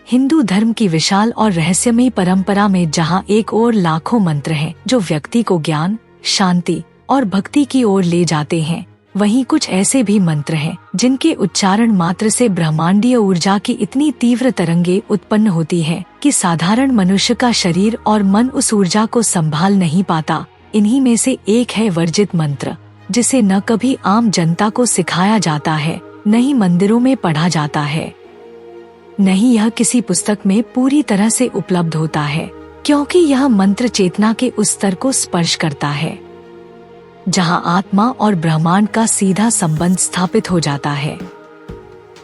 हिंदू धर्म की विशाल और रहस्यमयी परंपरा में जहां एक ओर लाखों मंत्र हैं जो व्यक्ति को ज्ञान, शांति और भक्ति की ओर ले जाते हैं, वहीं कुछ ऐसे भी मंत्र हैं जिनके उच्चारण मात्र से ब्रह्मांडीय ऊर्जा की इतनी तीव्र तरंगे उत्पन्न होती हैं कि साधारण मनुष्य का शरीर और मन उस ऊर्जा को संभाल नहीं पाता। इन्हीं में से एक है वर्जित मंत्र, जिसे न कभी आम जनता को सिखाया जाता है, न ही मंदिरों में पढ़ा जाता है, न ही यह किसी पुस्तक में पूरी तरह से उपलब्ध होता है, क्योंकि यह मंत्र चेतना के उस स्तर को स्पर्श करता है जहां आत्मा और ब्रह्मांड का सीधा संबंध स्थापित हो जाता है।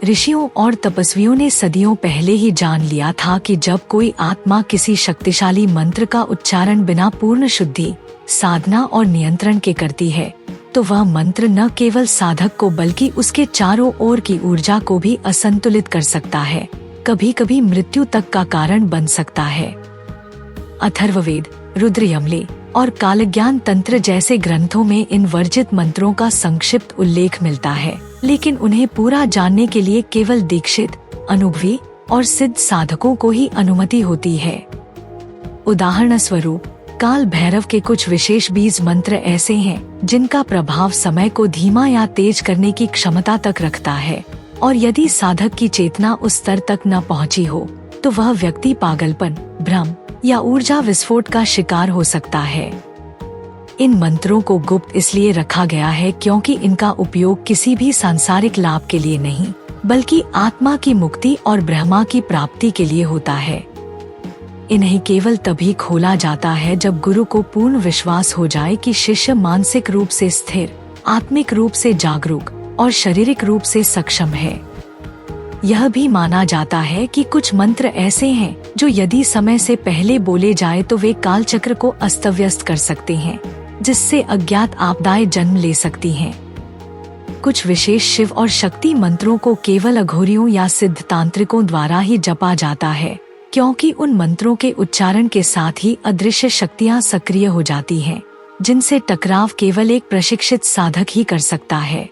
ऋषियों और तपस्वियों ने सदियों पहले ही जान लिया था कि जब कोई आत्मा किसी शक्तिशाली मंत्र का उच्चारण बिना पूर्ण शुद्धि, साधना और नियंत्रण के करती है, तो वह मंत्र न केवल साधक को बल्कि उसके चारों ओर की ऊर्जा को भी असंतुलित कर सकता है, कभी कभी मृत्यु तक का कारण बन सकता है। अथर्ववेद, रुद्र यमले और कालज्ञान तंत्र जैसे ग्रंथों में इन वर्जित मंत्रों का संक्षिप्त उल्लेख मिलता है, लेकिन उन्हें पूरा जानने के लिए केवल दीक्षित, अनुभवी और सिद्ध साधकों को ही अनुमति होती है। उदाहरण स्वरूप, काल भैरव के कुछ विशेष बीज मंत्र ऐसे हैं जिनका प्रभाव समय को धीमा या तेज करने की क्षमता तक रखता है, और यदि साधक की चेतना उस स्तर तक न पहुंची हो तो वह व्यक्ति पागलपन, भ्रम या ऊर्जा विस्फोट का शिकार हो सकता है। इन मंत्रों को गुप्त इसलिए रखा गया है क्योंकि इनका उपयोग किसी भी सांसारिक लाभ के लिए नहीं, बल्कि आत्मा की मुक्ति और ब्रह्मा की प्राप्ति के लिए होता है। इन्हें केवल तभी खोला जाता है जब गुरु को पूर्ण विश्वास हो जाए कि शिष्य मानसिक रूप से स्थिर, आत्मिक रूप से जागरूक और शारीरिक रूप से सक्षम है। यह भी माना जाता है कि कुछ मंत्र ऐसे हैं जो यदि समय से पहले बोले जाए तो वे कालचक्र को अस्त व्यस्त कर सकते हैं, जिससे अज्ञात आपदाएं जन्म ले सकती हैं। कुछ विशेष शिव और शक्ति मंत्रों को केवल अघोरियों या सिद्ध तांत्रिकों द्वारा ही जपा जाता है, क्योंकि उन मंत्रों के उच्चारण के साथ ही अदृश्य शक्तियां सक्रिय हो जाती हैं, जिनसे टकराव केवल एक प्रशिक्षित साधक ही कर सकता है।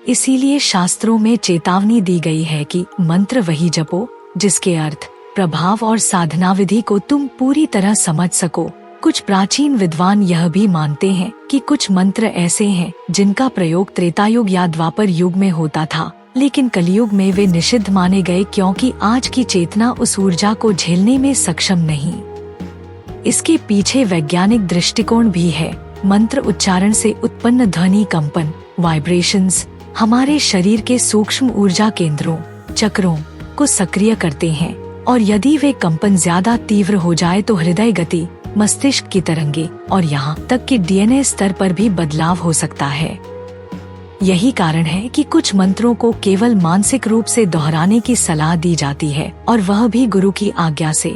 इसीलिए शास्त्रों में चेतावनी दी गई है कि मंत्र वही जपो जिसके अर्थ, प्रभाव और साधना विधि को तुम पूरी तरह समझ सको। कुछ प्राचीन विद्वान यह भी मानते हैं कि कुछ मंत्र ऐसे हैं जिनका प्रयोग त्रेतायुग या द्वापर युग में होता था, लेकिन कलयुग में वे निषिद्ध माने गए क्योंकि आज की चेतना उस ऊर्जा को झेलने में सक्षम नहीं। इसके पीछे वैज्ञानिक दृष्टिकोण भी है। मंत्र उच्चारण से उत्पन्न ध्वनि कंपन, वाइब्रेशंस, हमारे शरीर के सूक्ष्म ऊर्जा केंद्रों, चक्रों को सक्रिय करते हैं, और यदि वे कंपन ज्यादा तीव्र हो जाए तो हृदय गति, मस्तिष्क की तरंगे और यहाँ तक कि डीएनए स्तर पर भी बदलाव हो सकता है। यही कारण है कि कुछ मंत्रों को केवल मानसिक रूप से दोहराने की सलाह दी जाती है, और वह भी गुरु की आज्ञा से।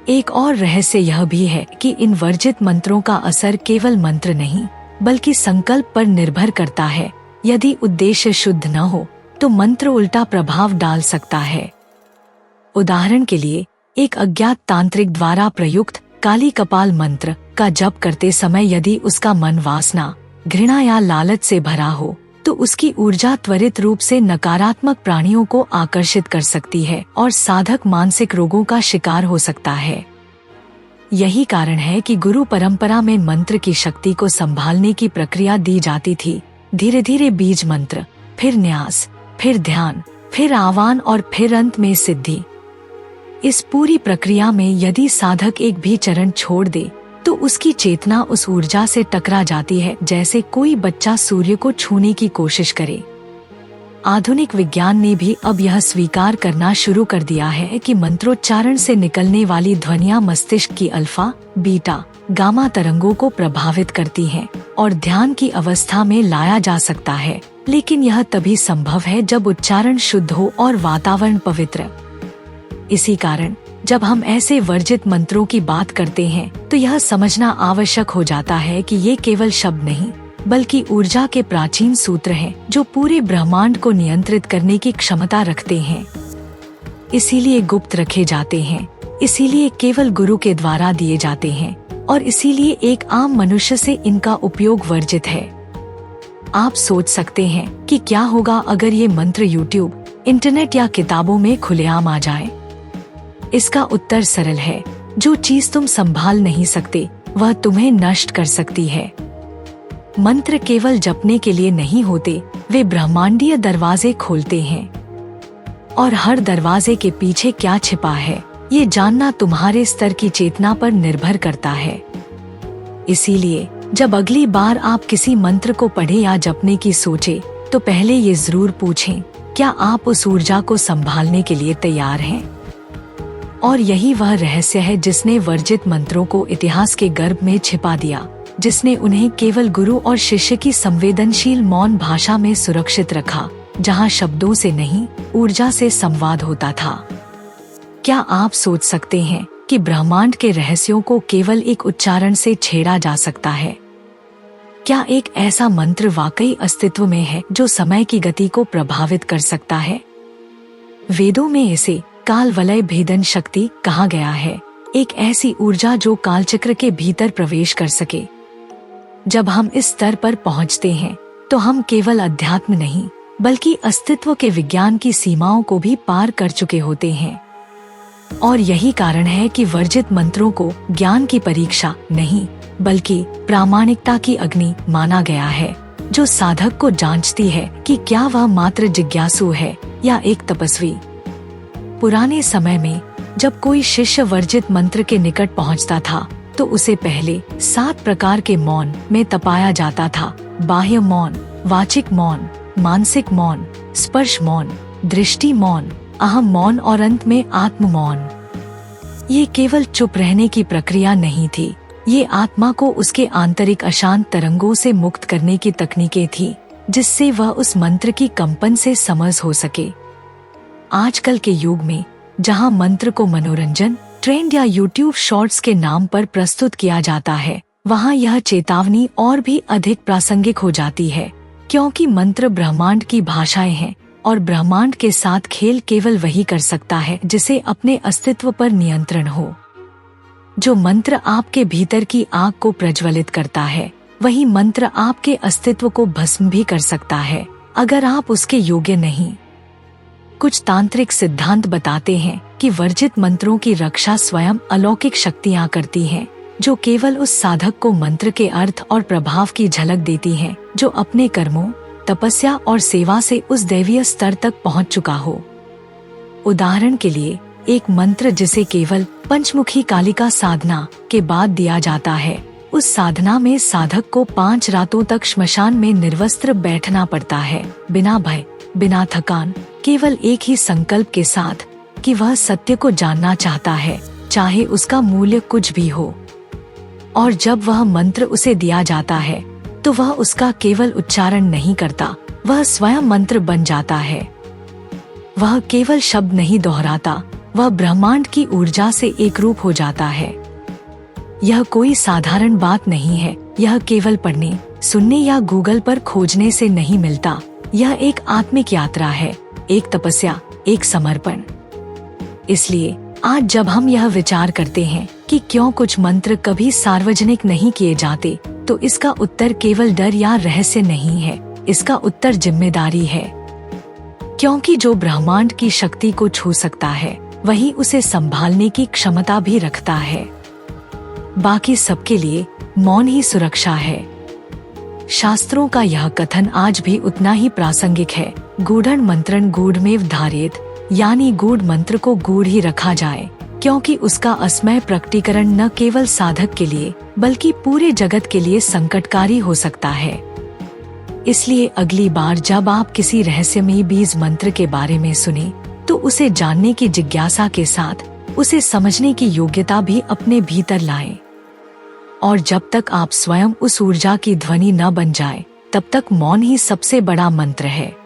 एक और रहस्य यह भी है कि इन वर्जित मंत्रों का असर केवल मंत्र नहीं, बल्कि संकल्प पर निर्भर करता है। यदि उद्देश्य शुद्ध न हो तो मंत्र उल्टा प्रभाव डाल सकता है। उदाहरण के लिए, एक अज्ञात तांत्रिक द्वारा प्रयुक्त काली कपाल मंत्र का जप करते समय यदि उसका मन वासना, घृणा या लालच से भरा हो तो उसकी ऊर्जा त्वरित रूप से नकारात्मक प्राणियों को आकर्षित कर सकती है और साधक मानसिक रोगों का शिकार हो सकता है। यही कारण है कि गुरु परंपरा में मंत्र की शक्ति को संभालने की प्रक्रिया दी जाती थी। धीरे धीरे बीज मंत्र, फिर न्यास, फिर ध्यान, फिर आह्वान और फिर अंत में सिद्धि। इस पूरी प्रक्रिया में यदि साधक एक भी चरण छोड़ दे तो उसकी चेतना उस ऊर्जा से टकरा जाती है, जैसे कोई बच्चा सूर्य को छूने की कोशिश करे। आधुनिक विज्ञान ने भी अब यह स्वीकार करना शुरू कर दिया है कि मंत्रोच्चारण से निकलने वाली ध्वनियां मस्तिष्क की अल्फा, बीटा, गामा तरंगों को प्रभावित करती हैं और ध्यान की अवस्था में लाया जा सकता है, लेकिन यह तभी संभव है जब उच्चारण शुद्ध हो और वातावरण पवित्र। इसी कारण जब हम ऐसे वर्जित मंत्रों की बात करते हैं तो यह समझना आवश्यक हो जाता है कि ये केवल शब्द नहीं, बल्कि ऊर्जा के प्राचीन सूत्र हैं जो पूरे ब्रह्मांड को नियंत्रित करने की क्षमता रखते हैं। इसीलिए गुप्त रखे जाते हैं, इसीलिए केवल गुरु के द्वारा दिए जाते हैं, और इसीलिए एक आम मनुष्य से इनका उपयोग वर्जित है। आप सोच सकते हैं कि क्या होगा अगर ये मंत्र YouTube, इंटरनेट या किताबों में खुलेआम आ जाए? इसका उत्तर सरल है। जो चीज तुम संभाल नहीं सकते वह तुम्हें नष्ट कर सकती है। मंत्र केवल जपने के लिए नहीं होते, वे ब्रह्मांडीय दरवाजे खोलते हैं। और हर दरवाजे के पीछे क्या छिपा है, ये जानना तुम्हारे स्तर की चेतना पर निर्भर करता है। इसीलिए जब अगली बार आप किसी मंत्र को पढ़े या जपने की सोचे, तो पहले ये जरूर पूछें, क्या आप उस ऊर्जा को संभालने के लिए तैयार हैं? और यही वह रहस्य है जिसने वर्जित मंत्रों को इतिहास के गर्भ में छिपा दिया, जिसने उन्हें केवल गुरु और शिष्य की संवेदनशील मौन भाषा में सुरक्षित रखा, जहां शब्दों से नहीं, ऊर्जा से संवाद होता था। क्या आप सोच सकते हैं कि ब्रह्मांड के रहस्यों को केवल एक उच्चारण से छेड़ा जा सकता है? क्या एक ऐसा मंत्र वाकई अस्तित्व में है जो समय की गति को प्रभावित कर सकता है? वेदों में इसे काल वलय भेदन शक्ति कहा गया है, एक ऐसी ऊर्जा जो कालचक्र के भीतर प्रवेश कर सके। जब हम इस स्तर पर पहुंचते हैं, तो हम केवल अध्यात्म नहीं, बल्कि अस्तित्व के विज्ञान की सीमाओं को भी पार कर चुके होते हैं। और यही कारण है कि वर्जित मंत्रों को ज्ञान की परीक्षा नहीं, बल्कि प्रामाणिकता की अग्नि माना गया है, जो साधक को जांचती है कि क्या वह मात्र जिज्ञासु है या एक तपस्वी। पुराने समय में जब कोई शिष्य वर्जित मंत्र के निकट पहुंचता था, तो उसे पहले 7 प्रकार के मौन में तपाया जाता था। बाह्य मौन, वाचिक मौन, मानसिक मौन, स्पर्श मौन, दृष्टि मौन, अहम मौन और अंत में आत्म मौन। ये केवल चुप रहने की प्रक्रिया नहीं थी, ये आत्मा को उसके आंतरिक अशांत तरंगों से मुक्त करने की तकनीकें थी, जिससे वह उस मंत्र की कंपन से समझ हो सके। आजकल के युग में जहां मंत्र को मनोरंजन, ट्रेंड या यूट्यूब शॉर्ट्स के नाम पर प्रस्तुत किया जाता है, वहां यह चेतावनी और भी अधिक प्रासंगिक हो जाती है, क्योंकि मंत्र ब्रह्मांड की भाषाएं हैं और ब्रह्मांड के साथ खेल केवल वही कर सकता है जिसे अपने अस्तित्व पर नियंत्रण हो। जो मंत्र आपके भीतर की आग को प्रज्वलित करता है, वही मंत्र आपके अस्तित्व को भस्म भी कर सकता है, अगर आप उसके योग्य नहीं। कुछ तांत्रिक सिद्धांत बताते हैं कि वर्जित मंत्रों की रक्षा स्वयं अलौकिक शक्तियां करती हैं, जो केवल उस साधक को मंत्र के अर्थ और प्रभाव की झलक देती हैं, जो अपने कर्मों, तपस्या और सेवा से उस दैवीय स्तर तक पहुंच चुका हो। उदाहरण के लिए, एक मंत्र जिसे केवल पंचमुखी कालिका साधना के बाद दिया जाता है, उस साधना में साधक को 5 रातों तक श्मशान में निर्वस्त्र बैठना पड़ता है, बिना भय, बिना थकान, केवल एक ही संकल्प के साथ कि वह सत्य को जानना चाहता है, चाहे उसका मूल्य कुछ भी हो। और जब वह मंत्र उसे दिया जाता है, तो वह उसका केवल उच्चारण नहीं करता, वह स्वयं मंत्र बन जाता है। वह केवल शब्द नहीं दोहराता, वह ब्रह्मांड की ऊर्जा से एक रूप हो जाता है। यह कोई साधारण बात नहीं है, यह केवल पढ़ने, सुनने या गूगल पर खोजने से नहीं मिलता। यह एक आत्मिक यात्रा है, एक तपस्या, एक समर्पण। इसलिए आज जब हम यह विचार करते हैं कि क्यों कुछ मंत्र कभी सार्वजनिक नहीं किए जाते, तो इसका उत्तर केवल डर या रहस्य नहीं है, इसका उत्तर जिम्मेदारी है। क्योंकि जो ब्रह्मांड की शक्ति को छू सकता है, वही उसे संभालने की क्षमता भी रखता है। बाकी सबके लिए मौन ही सुरक्षा है। शास्त्रों का यह कथन आज भी उतना ही प्रासंगिक है, गूढ़ मंत्रन गूढ़मेव धारेत, यानी गूढ़ मंत्र को गूढ़ ही रखा जाए, क्योंकि उसका असमय प्रकटीकरण न केवल साधक के लिए बल्कि पूरे जगत के लिए संकटकारी हो सकता है। इसलिए अगली बार जब आप किसी रहस्यमयी बीज मंत्र के बारे में सुने, तो उसे जानने की जिज्ञासा के साथ उसे समझने की योग्यता भी अपने भीतर लाएं। और जब तक आप स्वयं उस ऊर्जा की ध्वनि न बन जाए, तब तक मौन ही सबसे बड़ा मंत्र है।